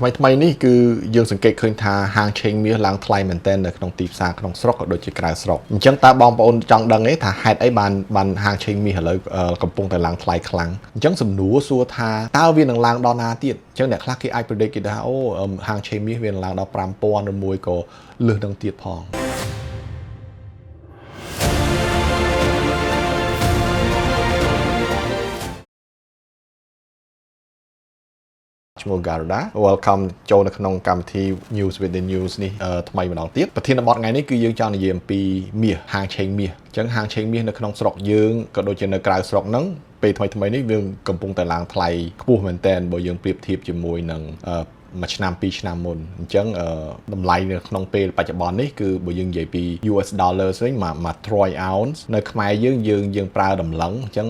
ថ្មីនេះគឺយើងសង្កេតឃើញថាហាងឆេងមាសឡើងថ្លៃមែនទែននៅក្នុងទីផ្សារក្នុងស្រុកក៏ដូចជាក្រៅស្រុកអញ្ចឹងតើបងប្អូនចង់ដឹងទេថាហេតុអីបានហាងឆេងមាសឥឡូវកំពុងតែឡើងថ្លៃខ្លាំងអញ្ចឹងសំណួរសួរថាតើវានឹងឡើងដល់ណាទៀតអញ្ចឹងអ្នកខ្លះគេអាច predict គេថាអូហាងឆេងមាសវានឹងឡើងដល់5000ឬមួយក៏លើសនឹងទៀតផងឈ្មោះ Garuda Welcome ចូលនៅក្នុងកម្មវិធី News with the News នេះថ្មីម្ដងទៀតប្រធានបទថ្ងៃនេះគឺយើងចង់និយាយអំពីមាសហាងឆេងមាសអញ្ចឹងហាងឆេងមាសនៅក្នុងស្រុកយើងក៏ដូចជានៅក្រៅស្រុកហ្នឹងពេលថ្មីនេះវាកំពុងតែឡើងថ្លៃខ្ពស់មែនតើបើយើងប្រៀបធៀបជាមួយនឹងមួយឆ្នាំ2ឆ្នាំមុនអញ្ចឹងតម្លៃនៅក្នុងពេលបច្ចុប្បន្ននេះគឺបើយើងនិយាយពី US dollars វិញមួយ troy ounce នៅខ្មែរយើងប្រើតម្លឹងអញ្ចឹង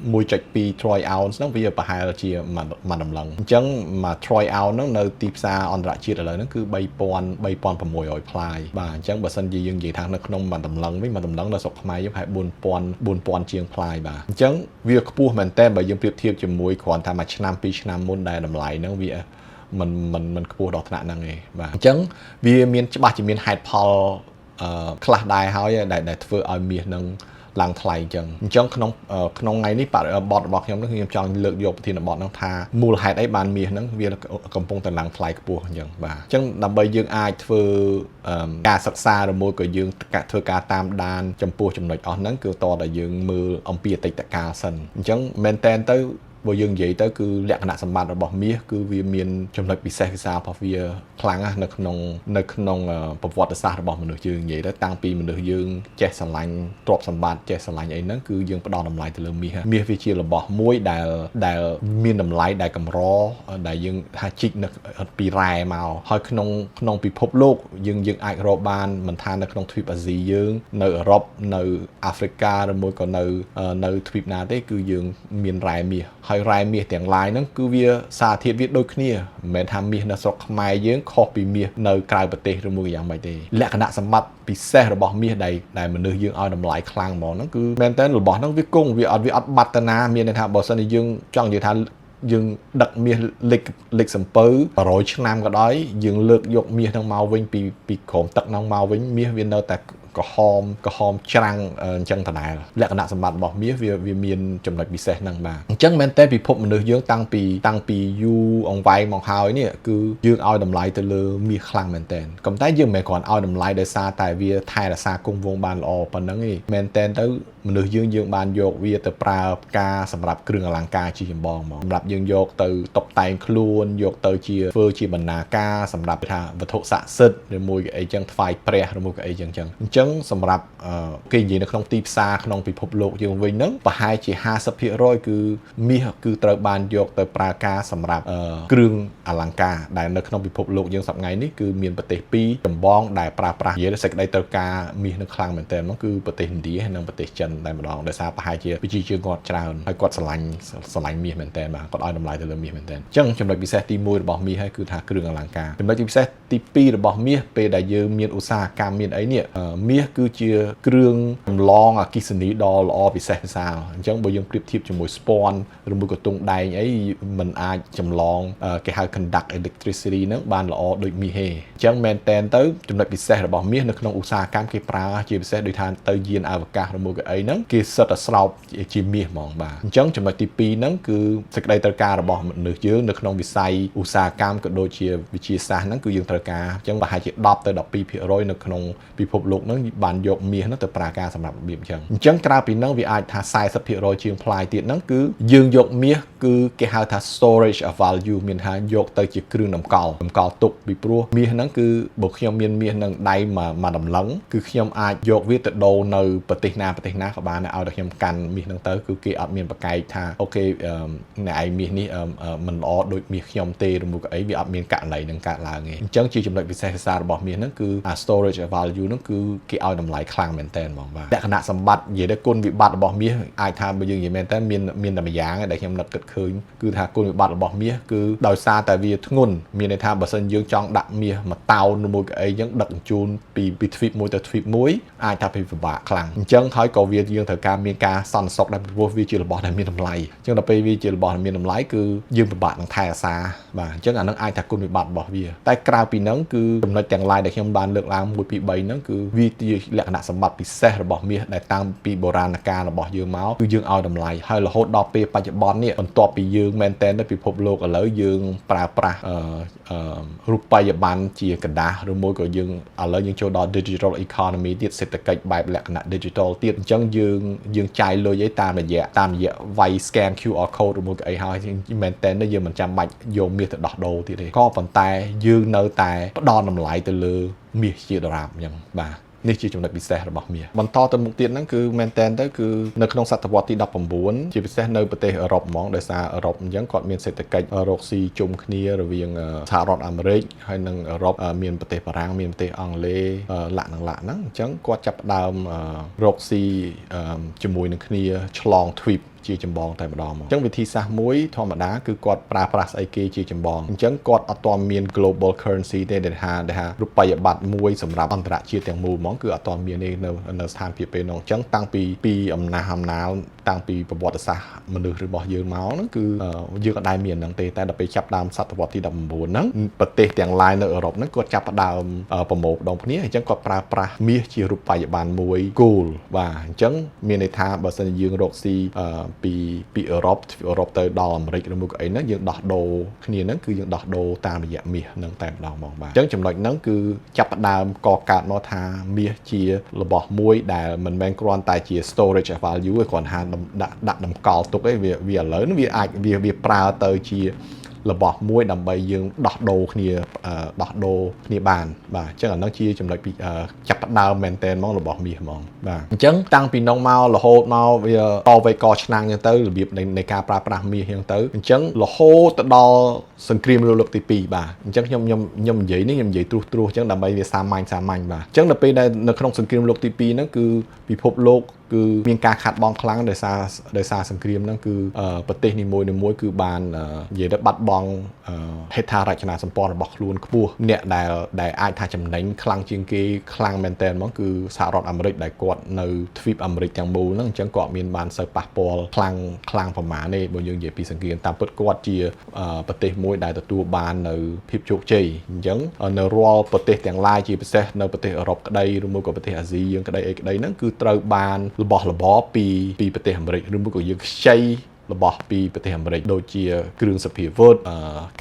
1.2 troy ounce ហ្នឹងវាប្រហែលជាមួយតម្លឹងអញ្ចឹងមួយ troy ounce ហ្នឹងនៅទីផ្សារអន្តរជាតិឥឡូវហ្នឹងគឺ3600ផ្លាយបាទអញ្ចឹងបើសិនជាយើងនិយាយថានៅក្នុងមួយតម្លឹងវិញមួយតម្លឹងនៅស្រុកខ្មែរយើងប្រហែល4000ជាងផ្លាយបាទអញ្ចឹងវាខ្ពស់មែនតើបើយើងប្រៀបធៀបជាមួយគ្រាន់តែមួយឆ្នាំ2ឆ្នាំមុនដែលតម្លៃហ្នឹងវាมันខ្ពស់ដល់ថ្នាក់ហ្នឹងឯងបាទអញ្ចឹងវាមានច្បាស់ជាមានហេតុផលខ្លះដែរហើយដែលធ្វើឲ្យមាសនឹងឡើងថ្លៃអញ្ចឹងក្នុងថ្ងៃនេះបរិបទរបស់ខ្ញុំខ្ញុំចង់លើកយកប្រធានបទហ្នឹងថាមូលហេតុអីបានមាសហ្នឹងវាកំពុងតែឡើងថ្លៃខ្ពស់អញ្ចឹងបាទអញ្ចឹងដើម្បីយើងអាចធ្វើការសិក្សាឬមួយក៏យើងធ្វើការតាមដានចំពោះចំណុចអស់ហ្នឹងគឺតតែយើងមើលអំពីអតីតកាលសិនអញ្ចឹងមែនតែនទៅបើយើងនិយាយទៅគឺលក្ខណៈសម្បត្តិរបស់មាសគឺវាមានចំណុចពិសេសវិសាលរបស់វាខ្លាំងណាស់នៅក្នុងប្រវត្តិសាស្ត្ររបស់មនុស្សយើងនិយាយទៅតាំងពីមនុស្សយើងចេះស្រឡាញ់ទ្រព្យសម្បត្តិចេះស្រឡាញ់អីហ្នឹងគឺយើងផ្ដោតតម្លៃទៅលើមាសវាជារបស់មួយដែលមានតម្លៃដែលកម្រដែលយើងថាជីកនៅពីរ៉ែមកហើយក្នុងពិភពលោកយើងអាចរកបានមិនថានៅក្នុងទ្វីបអាស៊ីយើងនៅអឺរ៉ុបនៅអាហ្វ្រិកាឬមួយក៏នៅទ្វីបណាទេគឺយើងមានរ៉ែមាសហើយរ៉ែមាសទាំងឡាយហ្នឹងគឺវាសារធាតុវាដូចគ្នាមិនមែនថាមាសនៅស្រុកខ្មែរយើងខុសពីមាសនៅក្រៅប្រទេសឬមួយយ៉ាងម៉េចទេលក្ខណៈសម្បត្តិពិសេសរបស់មាសដែលមនុស្សយើងឲ្យតម្លៃខ្លាំងហ្មងហ្នឹងគឺមែនតើរបស់ហ្នឹងវាគង់វាអត់បាត់តាណាមានន័យថាបើសិនជាយើងចង់និយាយថាយើងដឹកមាសលេខសំពៅ100ឆ្នាំក៏ដោយយើងលើកយកមាសហ្នឹងមកវិញពីក្រោមទឹកហ្នឹងមកវិញមាសវានៅតែក្រហមច្រាំងអញ្ចឹងដដែលលក្ខណៈសម្បត្តិរបស់មាសវាមានចំណុចពិសេសហ្នឹងបាទអញ្ចឹងមែនតើពិភពមនុស្សយើងតាំងពីយូរអង្វែងមកហើយនេះគឺយើងឲ្យតម្លៃទៅលើមាសខ្លាំងមែនតើក៏តែយើងមិនមែនគ្រាន់ឲ្យតម្លៃដោយសារតែវាថែរក្សាគង់វង្សបានល្អប៉ុណ្ណឹងទេមែនតើទៅមនុស្សយើងបានយកវាទៅប្រើការសម្រាប់គ្រឿងអលង្ការជាចម្បងមកសម្រាប់យើងយកទៅតុបតែងខ្លួនយកទៅធ្វើជាបណ្ណាការសម្រាប់ថាវត្ថុស័ក្តិសិទ្ធិឬមួយអីចឹងថ្វាយព្រះឬមួយក៏អីចឹងអញ្ចឹងសម្រាប់គេនិយាយនៅក្នុងទីផ្សារក្នុងពិភពលោកយើងវិញហ្នឹងប្រហែលជា 50% គឺមាសគឺត្រូវបានយកទៅប្រើការសម្រាប់គ្រឿងអលង្ការដែលនៅក្នុងពិភពលោកយើងសប្តាហ៍ថ្ងៃនេះគឺមានប្រទេសពីរចម្បងដែលប្រើប្រាស់និយាយទៅសេចក្តីត្រូវការមាសនឹងខ្លាំងមែនទែនហ្នឹងគឺប្រទេសឥណ្ឌានិងប្រទេសចិនតែម្ដងដោយសារប្រហែលជាប្រជាជនគាត់ច្រើនហើយគាត់ស្រឡាញ់មាសមែនទែនបាទគាត់ឲ្យតម្លៃទៅលើមាសមែនទែនអញ្ចឹងចំណុចពិសេសទី1របស់មាសហើយគឺថាគ្រឿងអលង្ការចំណុចពិសេសទី2របស់មាសពេលដែលយើងមានឧស្សាហកម្មមានអីនេះមាសគឺជាគ្រឿងចម្លងអគ្គិសនីដ៏ល្អពិសេសវិសាលអញ្ចឹងបើយើងប្រៀបធៀបជាមួយស្ពាន់ឬមួយក៏ទង់ដែងអីมันអាចចម្លងគេហៅ conduct electricity ហ្នឹងបានល្អដូចមាសទេអញ្ចឹងមែនតែនទៅចំណុចពិសេសរបស់មាសនៅក្នុងឧស្សាហកម្មគេប្រើជាពិសេសដូចថាទៅយានអវកាសឬមួយក៏អីហ្នឹងគេសិតតែស្រោបជាមាសហ្មងបាទអញ្ចឹងចំណុចទី2ហ្នឹងគឺសេចក្តីត្រូវការរបស់មនុស្សយើងនៅក្នុងវិស័យឧស្សាហកម្មក៏ដូចជាវិទ្យាសាស្ត្រហ្នឹងគឺយើងត្រូវការអញ្ចឹងប្រហែលជា10ទៅ12% នៅក្នុងពិភពលោកហ្នឹងបានយកមាសហ្នឹងទៅប្រើការសម្រាប់របៀបអញ្ចឹងក្រៅពីហ្នឹងវាអាចថា 40% ជាងផ្លាយទៀតហ្នឹងគឺយើងយកមាសគឺគេហៅថា storage of value មានថាយកទៅជាគ្រឿងតម្កល់ទុកពីព្រោះមាសហ្នឹងគឺបើខ្ញុំមានមាសនឹងដៃមួយតម្លឹងគឺខ្ញុំអាចយកវាទៅដូរនៅប្រទេសណាក៏បានឲ្យតែខ្ញុំកាន់មាសហ្នឹងទៅគឺគេអត់មានប្រកែកថាអូខេអ្នកឯងមាសនេះមិនល្អដូចមាសខ្ញុំទេឬមួយក៏អីវាអត់មានករណីនឹងកើតឡើងទេអញ្ចឹងជាចំណុចពិសេសវិសាលរបស់មាសហ្នឹងគឺ storage of value ហ្នឹងគឺគេឲ្យតម្លៃខ្លាំងមែនតើហ្មងបាទលក្ខណៈសម្បត្តិនិយាយទៅគុណវិបត្តិរបស់មាសអាចថាបើយើងនិយាយមែនតើមានតែម្យ៉ាងដែលខ្ញុំនឹកគិតឃើញគឺថាគុណវិបត្តិរបស់មាសគឺដោយសារតែវាធ្ងន់មានន័យថាបើសិនយើងចង់ដាក់មាសមួយតោនឬមួយក៏អីចឹងដឹកជញ្ជូនពីទ្វីបមួយទៅទ្វីបមួយអាចថាពិបាកខ្លាំងអញ្ចឹងហើយក៏វា យើងត្រូវការមានការសន្តិសុខដែលព្រោះវាជារបស់ដែលមានតម្លៃអញ្ចឹងដល់ពេលវាជារបស់ដែលមានតម្លៃគឺយើងពិបាកនឹងថែរក្សាបាទអញ្ចឹងអានឹងអាចថាគុណវិបត្តិរបស់វាតែក្រៅពីហ្នឹងគឺចំណុចទាំងឡាយដែលខ្ញុំបានលើកឡើង1 2 3ហ្នឹងគឺវាជាលក្ខណៈសម្បត្តិពិសេសរបស់មាសដែលតាំងពីបុរាណកាលរបស់យើងមកគឺយើងឲ្យតម្លៃហើយរហូតដល់ពេលបច្ចុប្បន្ននេះបន្ទាប់ពីយើងមែនតែនទៅពិភពលោកឥឡូវយើងប្រើប្រាស់រូបិយប័ណ្ណជាกระดาษឬមួយក៏យើងឥឡូវយើងចូលដល់ digital economy ទៀតសេដ្ឋកិច្ចបែបលក្ខណៈ digital ទៀតអញ្ចឹងយើងចាយលុយឯតាមរយៈវាយ scan QR code ឬមួយក៏អីហើយមែនតែនយើងមិនចាំបាច់យកមាសទៅដោះដូរទៀតទេក៏ប៉ុន្តែយើងនៅតែផ្ដល់តម្លៃទៅលើមាសជាដរាបអញ្ចឹងបាទនេះជាចំណុចពិសេសរបស់មាសបន្តទៅមុខទៀតហ្នឹងគឺមែនតែនទៅគឺនៅក្នុងសតវត្សទី19ជាពិសេសនៅប្រទេសអឺរ៉ុបហ្មងដោយសារអឺរ៉ុបអញ្ចឹងគាត់មានសេដ្ឋកិច្ចរកស៊ីជុំគ្នារវាងសហរដ្ឋអាមេរិកហើយនិងអឺរ៉ុបមានប្រទេសបារាំងមានប្រទេសអង់គ្លេសឡាក់ហ្នឹងអញ្ចឹងគាត់ចាប់ផ្ដើមរកស៊ីជាមួយនឹងគ្នាឆ្លងទ្វីបជាចម្បងតែម្ដងមកអញ្ចឹងវិធីសាស្ត្រមួយធម្មតាគឺគាត់ប្រើប្រាស់ស្អីគេជាចម្បងអញ្ចឹងគាត់អត់ទាន់មាន global currency ទេដែលថារូបិយប័ណ្ណមួយសម្រាប់អន្តរជាតិទាំងមូលហ្មងគឺអត់ទាន់មានទេនៅស្ថានភាពពេលនោះអញ្ចឹងតាំងពីអំណាលតាំងពីប្រវត្តិសាស្ត្រមនុស្សរបស់យើងមកហ្នឹងគឺយើងអត់ដែលមានហ្នឹងទេតែដល់ពេលចាប់ដើមសតវត្សទី19ហ្នឹងប្រទេសទាំងឡាយនៅអឺរ៉ុបហ្នឹងគាត់ចាប់ផ្ដើមប្រមូលផ្ដុំគ្នាអញ្ចឹងគាត់ប្រើប្រាស់មាសជារូបិយប័ណ្ណមួយគោលបាទអញ្ចឹងមានន័យថាបើសិនជាយើងរកស៊ីពីអឺរ៉ុបទៅដល់អាមេរិកឬមួយក៏អីហ្នឹងយើងដោះដូរគ្នាហ្នឹងគឺយើងដោះដូរតាមរយៈមាសហ្នឹងតែម្ដងមកបាទអញ្ចឹងចំណុចហ្នឹងគឺចាប់ផ្ដើមកកើតមកថាមាសជារបស់មួយដែលមិនមែនគ្រាន់តែជា storage value ទេគ្រាន់ថាដាក់តម្កល់ទុកឯងវាឥឡូវនេះវាអាចវាប្រើទៅជារបស់មួយដើម្បីយើងដោះដូរគ្នាបានបាទអញ្ចឹងអានោះជាចំណុចពីចាប់ផ្ដើមមែនតែនហ្មងរបស់មាសហ្មងបាទអញ្ចឹងតាំងពីនោះមករហូតមកវាតវេកឆ្នាំងអញ្ចឹងទៅរបៀបនៃការប្រើប្រាស់មាសអញ្ចឹងទៅអញ្ចឹងរហូតទៅដល់សង្គ្រាមលោកទី2បាទអញ្ចឹងខ្ញុំនិយាយនេះខ្ញុំនិយាយត្រួសអញ្ចឹងដើម្បីវាសាមញ្ញបាទអញ្ចឹងដល់ពេលដែលនៅក្នុងសង្គ្រាមលោកទី2ហ្នឹងគឺពិភពលោកគឺមានការខាត់បងខ្លាំងដោយសារសង្គ្រាមហ្នឹងគឺប្រទេសនីមួយគឺបាននិយាយទៅបាត់បង់ហេដ្ឋារចនាសម្ព័ន្ធរបស់ខ្លួនខ្ពស់អ្នកដែលអាចថាចំណេញខ្លាំងជាងគេខ្លាំងមែនតើហ្មងគឺសហរដ្ឋអាមេរិកដែលគាត់នៅទ្វីបអាមេរិកទាំងមូលហ្នឹងអញ្ចឹងគាត់មានបានសូវប៉ះពាល់ខ្លាំងប្រមាណទេបើយើងនិយាយពីសង្គ្រាមតាមពិតគាត់ជាប្រទេសមួយដែលទទួលបាននៅភាពជោគជ័យអញ្ចឹងនៅរាល់ប្រទេសទាំងឡាយជាពិសេសនៅប្រទេសអឺរ៉ុបក្តីឬមួយក៏ប្រទេសអាស៊ីយើងក្តីអីក្តីហ្នឹងគឺត្រូវបានរបស់របរពីប្រទេសអាមេរិកឬមួយក៏យើងខ្ចីរបស់ពីប្រទេសអាមេរិកដូចជាគ្រឿងសព្វាវុធ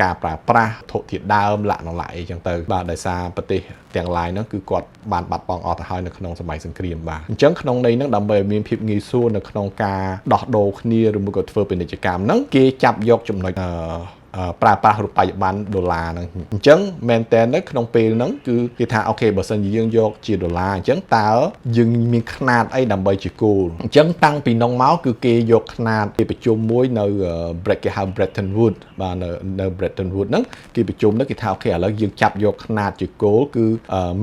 ការប្រើប្រាស់ធុធាតុដើមឡាក់អីចឹងទៅបាទដោយសារប្រទេសទាំងឡាយហ្នឹងគឺគាត់បានបាត់បង់អស់ទៅហើយនៅក្នុងសម័យសង្គ្រាមបាទអញ្ចឹងក្នុងន័យហ្នឹងដើម្បីឲ្យមានភាពងាយស្រួលនៅក្នុងការដោះដូរគ្នាឬមួយក៏ធ្វើពាណិជ្ជកម្មហ្នឹងគេចាប់យកចំណុចប្រើប្រាស់រូបិយប័ណ្ណដុល្លារហ្នឹងអញ្ចឹងមែនតើនៅក្នុងពេលហ្នឹងគឺគេថាអូខេបើសិនជាយើងយកជាដុល្លារអញ្ចឹងតើយើងមានຂະຫນាតអីដើម្បីជាគោលអញ្ចឹងតាំងពីនោះមកគឺគេយកຂະຫນាតគេប្រជុំមួយនៅគេហៅ Bretton Woods បាទនៅ Bretton Woods ហ្នឹងគេប្រជុំហ្នឹងគេថាអូខេឥឡូវយើងចាប់យកຂະຫນាតជាគោលគឺ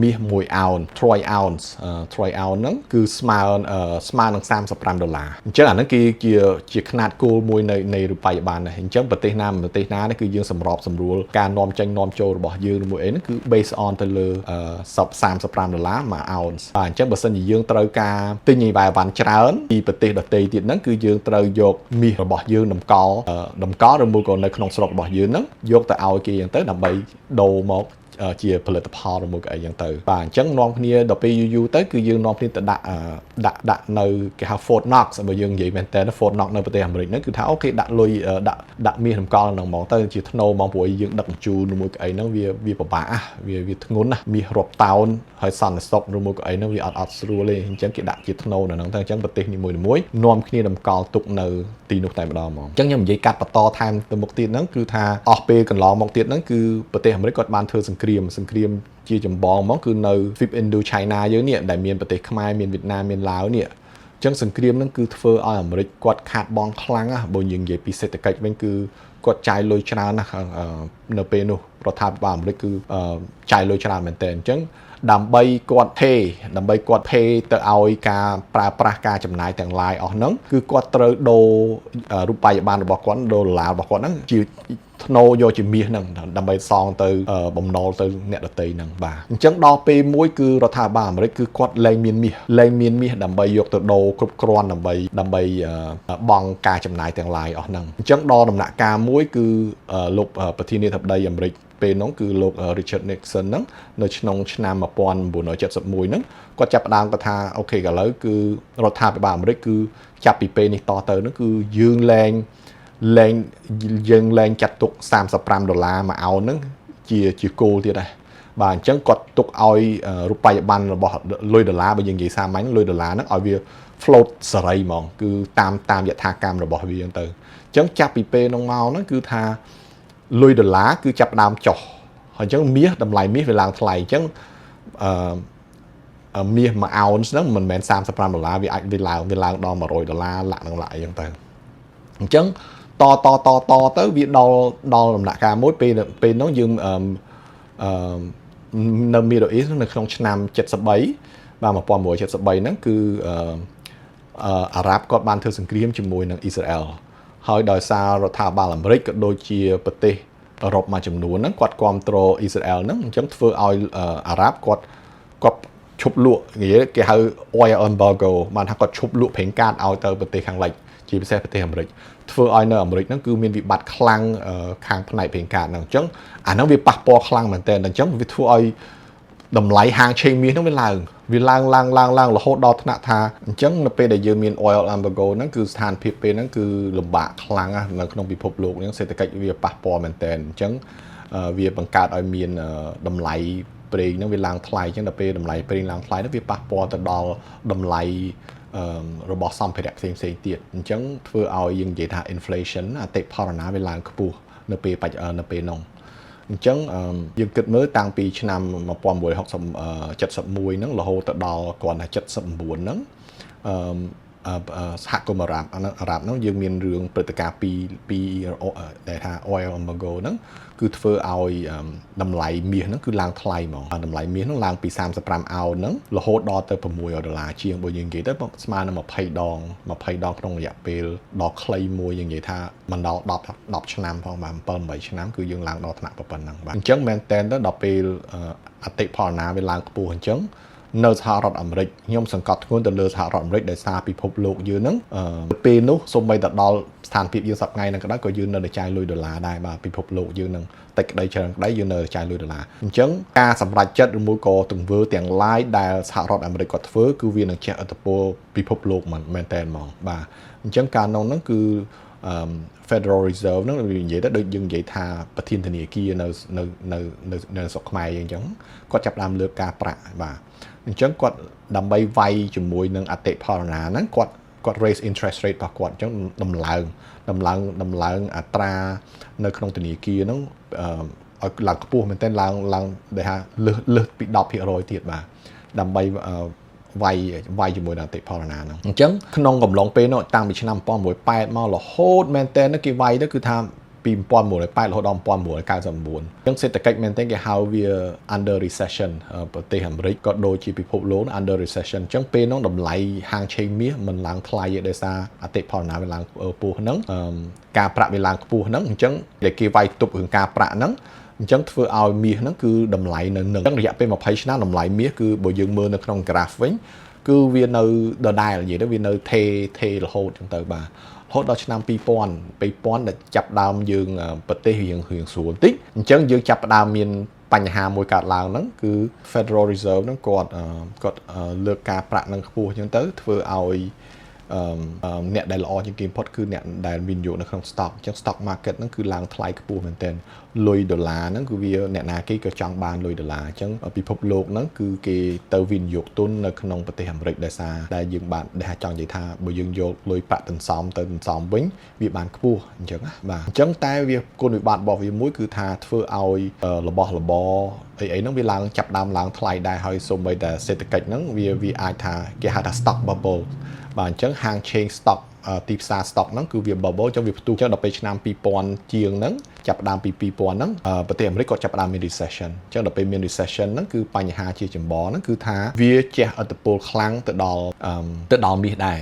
មាស1អោន troy ounce ហ្នឹងគឺស្មើនឹង$35អញ្ចឹងអាហ្នឹងជាຂະຫນាតគោលមួយនៃរូបិយប័ណ្ណដែរអញ្ចឹងប្រទេសណានេះគឺយើងសម្របសម្រួលការនាំចេញនាំចូលរបស់យើងឬមួយអីហ្នឹងគឺ based on ទៅលើ$35មួយអោនបាទអញ្ចឹងបើសិនជាយើងត្រូវការទិញអីវ៉ាច្រើនពីប្រទេសដទៃទៀតហ្នឹងគឺយើងត្រូវយកមាសរបស់យើងតម្កល់ឬមួយក៏នៅក្នុងស្រុករបស់យើងហ្នឹងយកទៅឲ្យគេអញ្ចឹងទៅដើម្បីដូរមកជាផលិតផលឬមួយក៏អីចឹងទៅបាទអញ្ចឹងនាំគ្នាដល់ពេលយូរទៅគឺយើងនាំគ្នាទៅដាក់នៅគេហៅ Fort Knox បើយើងនិយាយមែនតើ Fort Knox នៅប្រទេសអាមេរិកហ្នឹងគឺថាអូខេដាក់លុយដាក់មាសតម្កល់ហ្នឹងហ្មងទៅជាធ្នូហ្មងព្រោះយើងដឹកជញ្ជូនឬមួយក៏អីហ្នឹងវាពិបាកវាធ្ងន់ណាស់មាសរាប់តោនហើយសន្តិសុខឬមួយក៏អីហ្នឹងវាអត់ស្រួលទេអញ្ចឹងគេដាក់ជាធ្នូនៅហ្នឹងទៅអញ្ចឹងប្រទេសនីមួយនាំគ្នាតម្កល់ទុកនៅទីនោះតែម្ដងហ្មងអញ្ចឹងខ្ញុំនិយាយកាត់បន្តថែមទៅមុខទៀតហ្នឹងគឺថាអស់ពេលកន្លងមកទៀតហ្នឹងគឺប្រទេសអាមេរិកគាត់បានធ្វើសង្គ្រាមជាចម្បងហ្មងគឺនៅ Fifth Indochina យើងនេះដែលមានប្រទេសខ្មែរមានវៀតណាមមានឡាវនេះអញ្ចឹងសង្គ្រាមហ្នឹងគឺធ្វើឲ្យអាមេរិកគាត់ខាតបង់ខ្លាំងណាស់បើយើងនិយាយពីសេដ្ឋកិច្ចវិញគឺគាត់ចាយលុយច្រើនណាស់នៅពេលនោះ រដ្ឋាភិបាលអាមេរិកគឺចាយលុយច្រើនមែនទែនអញ្ចឹងដើម្បីគាត់ថេទៅឲ្យការប្រើប្រាស់ការចំណាយទាំង lain អស់ហ្នឹងគឺគាត់ត្រូវដូររូបិយប័ណ្ណរបស់គាត់ដូរដុល្លាររបស់គាត់ហ្នឹងជាធ្នូយកជាមាសហ្នឹងដើម្បីសងទៅបំណុលទៅអ្នកដទៃហ្នឹងបាទអញ្ចឹងដល់ពេលមួយគឺរដ្ឋាភិបាលអាមេរិកគឺគាត់លែងមានមាសដើម្បីយកទៅដូរគ្រប់គ្រាន់ដើម្បីបង់ការចំណាយទាំង lain អស់ហ្នឹងអញ្ចឹងដល់ដំណាក់កាលមួយគឺលោកប្រធានាធិបតីអាមេរិកពេលនោះគឺលោក Richard Nixon ហ្នឹងនៅក្នុងឆ្នាំ1971ហ្នឹងគាត់ចាប់ផ្ដើមគាត់ថាអូខេឥឡូវគឺរដ្ឋាភិបាលអាមេរិកគឺចាប់ពីពេលនេះតទៅហ្នឹងគឺយើងលែងចាត់ទុក$35មួយអោនហ្នឹងជាគោលទៀតដែរបាទអញ្ចឹងគាត់ទុកឲ្យរូបិយប័ណ្ណរបស់លុយដុល្លារបើយើងនិយាយសាមញ្ញលុយដុល្លារហ្នឹងឲ្យវា float សេរីហ្មងគឺតាមយថាកម្មរបស់វាហ្នឹងទៅអញ្ចឹងចាប់ពីពេលនោះមកហ្នឹងគឺថាលុយដុល្លារគឺចាប់ដើមចុះហើយអញ្ចឹងមាសតម្លៃមាសវាឡើងថ្លៃអញ្ចឹងមាសមួយអោនហ្នឹងមិនមែន$35វាអាចវាឡើងដល់$100លាក់នឹងឡាក់អីចឹងទៅអញ្ចឹងតទៅវាដល់ដំណាក់កាលមួយពេលនោះយើងនៅ Middle East នៅក្នុងឆ្នាំ73បាទ1973ហ្នឹងគឺអារ៉ាប់គាត់បានធ្វើសង្គ្រាមជាមួយនឹងអ៊ីស្រាអែលហើយដោយសាររដ្ឋាភិបាលអាមេរិកក៏ដូចជាប្រទេសអឺរ៉ុបមួយចំនួនហ្នឹងគាត់គ្រប់គ្រងអ៊ីស្រាអែលហ្នឹងអញ្ចឹងធ្វើឲ្យអារ៉ាប់គាត់ឈប់លក់គេហៅ oil embargo បានថាគាត់ឈប់លក់ប្រេងកាតឲ្យទៅប្រទេសខាងលិចជាពិសេសប្រទេសអាមេរិកធ្វើឲ្យនៅអាមេរិកហ្នឹងគឺមានវិបត្តិខ្លាំងខាងផ្នែកប្រេងកាតហ្នឹងអញ្ចឹងអាហ្នឹងវាប៉ះពាល់ខ្លាំងមែនទែនអញ្ចឹងវាធ្វើឲ្យតម្លៃហាងឆេងមាសហ្នឹងវាឡើងរហូតដល់ថ្នាក់ថាអញ្ចឹងនៅពេលដែលយើងមាន oil embargo ហ្នឹងគឺស្ថានភាពពេលហ្នឹងគឺលំបាកខ្លាំងនៅក្នុងពិភពលោកហ្នឹងសេដ្ឋកិច្ចវាប៉ះពាល់មែនទែនអញ្ចឹងវាបង្កើតឲ្យមានតម្លៃប្រេងហ្នឹងវាឡើងថ្លៃអញ្ចឹងដល់ពេលតម្លៃប្រេងឡើងថ្លៃហ្នឹងវាប៉ះពាល់ទៅដល់តម្លៃរបស់សម្ភារៈផ្សេងទៀតអញ្ចឹងធ្វើឲ្យយើងនិយាយថា inflation អតិផរណាវាឡើងខ្ពស់នៅពេលនោះអញ្ចឹងយើងគិតមើលតាំងពីឆ្នាំ1971ហ្នឹងរហូតទៅដល់គ្រាន់តែ79ហ្នឹងសហគមន៍អារ៉ាប់ហ្នឹងយើងមានរឿងព្រឹត្តិការណ៍ពីដែលថា oil embargo ហ្នឹងគឺធ្វើឲ្យតម្លៃមាសហ្នឹងគឺឡើងថ្លៃហ្មងតម្លៃមាសហ្នឹងឡើងពី35អោនហ្នឹងរហូតដល់ទៅ$600ជាងបើយើងនិយាយទៅស្មើនឹង20ដងក្នុងរយៈពេលដ៏ខ្លីមួយយើងនិយាយថាមិនដល់10ឆ្នាំផងបាទ7-8ឆ្នាំគឺយើងឡើងដល់ថ្នាក់ប៉ុណ្ណឹងបាទអញ្ចឹងមែនតើដល់ពេលអតិផរណាវាឡើងខ្ពស់អញ្ចឹងនៅសហរដ្ឋអាមេរិកខ្ញុំសង្កត់ធ្ងន់ទៅលើសហរដ្ឋអាមេរិកដោយសារពិភពលោកយើងហ្នឹងពេលនោះសូម្បីតែដល់ស្ថានភាពយើងសប្តាហ៍ហ្នឹងក៏ដោយក៏យើងនៅតែចាយលុយដុល្លារដែរបាទពិភពលោកយើងហ្នឹងតិចក្តីច្រើនក្តីយើងនៅតែចាយលុយដុល្លារអញ្ចឹងការសម្រេចចិត្តឬមួយក៏ទង្វើទាំង lain ដែលសហរដ្ឋអាមេរិកគាត់ធ្វើគឺវានឹងជះឥទ្ធិពលពិភពលោកមែនតើហ្មងបាទអញ្ចឹងការនោះហ្នឹងគឺFederal Reserve ហ្នឹងនិយាយទៅដូចយើងនិយាយថាប្រធានធនាគារនៅស្រុកខ្មែរយើងអញ្ចឹងគាត់ចាប់ផ្ដើមលើកការប្រាក់បាទអញ្ចឹងគាត់ដើម្បីវាយជាមួយនឹងអតិផរណាហ្នឹងគាត់ raise interest rate របស់គាត់អញ្ចឹងដំឡើងអត្រានៅក្នុងធនាគារហ្នឹងឲ្យឡើងខ្ពស់មែនទែនឡើងដែលថាលើសពី10% ទៀតបាទដើម្បីវាយជាមួយនឹងអតិផរណាហ្នឹងអញ្ចឹងក្នុងកំឡុងពេលនោះតាំងពីឆ្នាំ1908មករហូតមែនទែនគេវាយទៅគឺថាពី1908រហូតដល់1999អញ្ចឹងសេដ្ឋកិច្ចមែនទែនគេហៅវា under recession ប្រទេសអាមេរិកក៏ដូចជាពិភពលោក under recession អញ្ចឹងពេលនោះតម្លៃហាងឆេងមាសមិនឡើងថ្លៃទេដោយសារអតិផរណាវាឡើងខ្ពស់ហ្នឹងការប្រាក់វាឡើងខ្ពស់ហ្នឹងអញ្ចឹងដែលគេវាយទប់រឿងការប្រាក់ហ្នឹងអញ្ចឹងធ្វើឲ្យមាសហ្នឹងគឺតម្លៃនៅនឹងអញ្ចឹងរយៈពេល20ឆ្នាំតម្លៃមាសគឺបើយើងមើលនៅក្នុង graph វិញគឺវានៅដដែលនិយាយទៅវានៅថេរហូតអញ្ចឹងទៅបាទរហូតដល់ឆ្នាំ2000ដែលចាប់ដើមយើងប្រទេសរៀងស្រួលបន្តិចអញ្ចឹងយើងចាប់ដើមមានបញ្ហាមួយកើតឡើងហ្នឹងគឺ Federal Reserve ហ្នឹងគាត់លើកការប្រាក់នឹងខ្ពស់អញ្ចឹងទៅធ្វើឲ្យអ្នកដែលល្អជាងគេបំផុតគឺអ្នកដែលវិនិយោគនៅក្នុង stock អញ្ចឹង stock market ហ្នឹងគឺឡើងថ្លៃខ្ពស់មែនទែនលុយដុល្លារហ្នឹងគឺវាអ្នកណាគេក៏ចង់បានលុយដុល្លារអញ្ចឹងពិភពលោកហ្នឹងគឺគេទៅវិនិយោគទុននៅក្នុងប្រទេសអាមេរិកដោយសារដែលយើងបានដែលចង់និយាយថាបើយើងយកលុយប្រាក់សន្សំទៅសន្សំវិញវាបានខ្ពស់អញ្ចឹងណាបាទអញ្ចឹងតែវាគុណវិបត្តិរបស់វាមួយគឺថាធ្វើឲ្យរបស់របរអីហ្នឹងវាឡើងចាប់ដើមឡើងថ្លៃដែរហើយសូម្បីតែសេដ្ឋកិច្ចហ្នឹងវាអាចថាគេហៅថា stock bubble បាទអញ្ចឹងហាង chain stock ទីផ្សារ stock ហ្នឹងគឺវា bubble ចឹងវាផ្ទុះចឹងដល់ពេលឆ្នាំ2000ជាងហ្នឹងចាប់ផ្ដើមពី2000ហ្នឹងប្រទេសអាមេរិកគាត់ចាប់ផ្ដើមមាន recession ចឹងដល់ពេលមាន recession ហ្នឹងគឺបញ្ហាជាចម្បងហ្នឹងគឺថាវាជះឥទ្ធិពលខ្លាំងទៅដល់មាសដែរ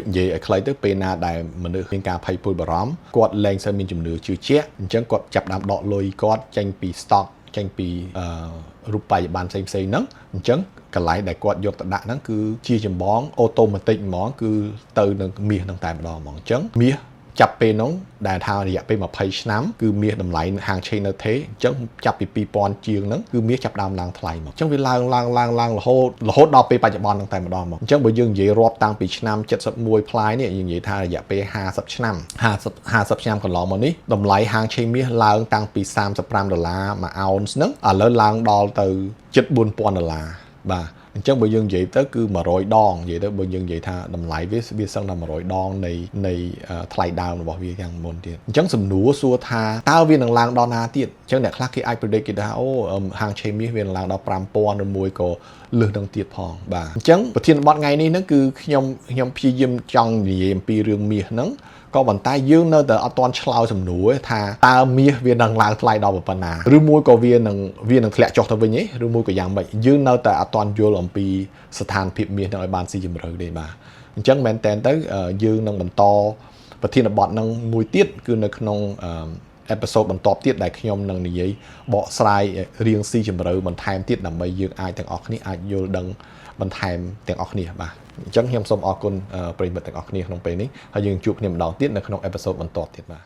និយាយឲ្យខ្លីទៅពេលណាដែលមនុស្សមានការភ័យព្រួយបារម្ភគាត់លែងសូវមានជំនឿជឿជាក់អញ្ចឹងគាត់ចាប់ផ្ដើមដកលុយគាត់ចេញពី stock ចេញពីរូបិយប័ណ្ណផ្សេងៗហ្នឹងអញ្ចឹងកន្លែងដែលគាត់យកទៅដាក់ហ្នឹងគឺជាចម្បងអូតូម៉ាទិកហ្មងគឺទៅនឹងមាសហ្នឹងតែម្ដងហ្មងអញ្ចឹងមាសចាប់ពេលហ្នឹងដែលថារយៈពេល20ឆ្នាំគឺមាសតម្លៃហាងឆេងនៅទេអញ្ចឹងចាប់ពី2000ជាងហ្នឹងគឺមាសចាប់ដើមឡើងថ្លៃមកអញ្ចឹងវាឡើងរហូតដល់ពេលបច្ចុប្បន្នហ្នឹងតែម្ដងមកអញ្ចឹងបើយើងនិយាយរាប់តាំងពីឆ្នាំ71ផ្លាយនេះយើងនិយាយថារយៈពេល50ឆ្នាំ50ឆ្នាំកន្លងមកនេះតម្លៃហាងឆេងមាសឡើងតាំងពី$35មួយអោនសហ្នឹងឥឡូវឡើងដល់ទៅជិត$4000បាទអញ្ចឹងបើយើងនិយាយទៅគឺ100ដងនិយាយទៅបើយើងនិយាយថាតម្លៃវាសឹងតែ100ដងនៃថ្លៃដើមរបស់វាយ៉ាងមុនទៀតអញ្ចឹងសំណួរសួរថាតើវានឹងឡើងដល់ណាទៀតអញ្ចឹងអ្នកខ្លះគេអាច predict គេថាអូហាងឆេងមាសវានឹងឡើងដល់5000ឬមួយក៏លើសនឹងទៀតផងបាទអញ្ចឹងប្រធានបទថ្ងៃនេះហ្នឹងគឺខ្ញុំព្យាយាមចង់និយាយអំពីរឿងមាសហ្នឹងក៏ប៉ុន្តែយើងនៅតែអត់ទាន់ឆ្លើយសំណួរថាតើមាសវានឹងឡើងថ្លៃដល់ប៉ុណ្ណាឬមួយក៏វានឹងធ្លាក់ចុះទៅវិញទេឬមួយក៏យ៉ាងម៉េចយើងនៅតែអត់ទាន់យល់អំពីស្ថានភាពមាសនឹងឲ្យបានស៊ីជម្រៅទេបាទអញ្ចឹងមែនតើទៅយើងនឹងបន្តប្រធានបទនឹងមួយទៀតគឺនៅក្នុងអេពីសូតបន្ទាប់ទៀតដែលខ្ញុំនឹងនិយាយបកស្រាយរៀងស៊ីជម្រៅបន្ថែមទៀតដើម្បីយើងអាចទាំងអស់គ្នាអាចយល់ដឹងបន្ថែមទាំងអស់គ្នាបាទអញ្ចឹងខ្ញុំសូមអរគុណប្រិយមិត្តទាំងអស់គ្នាក្នុងពេលនេះហើយយើងជួបគ្នាម្ដងទៀតនៅក្នុងអេពីសូតបន្ទាប់ទៀតបាទ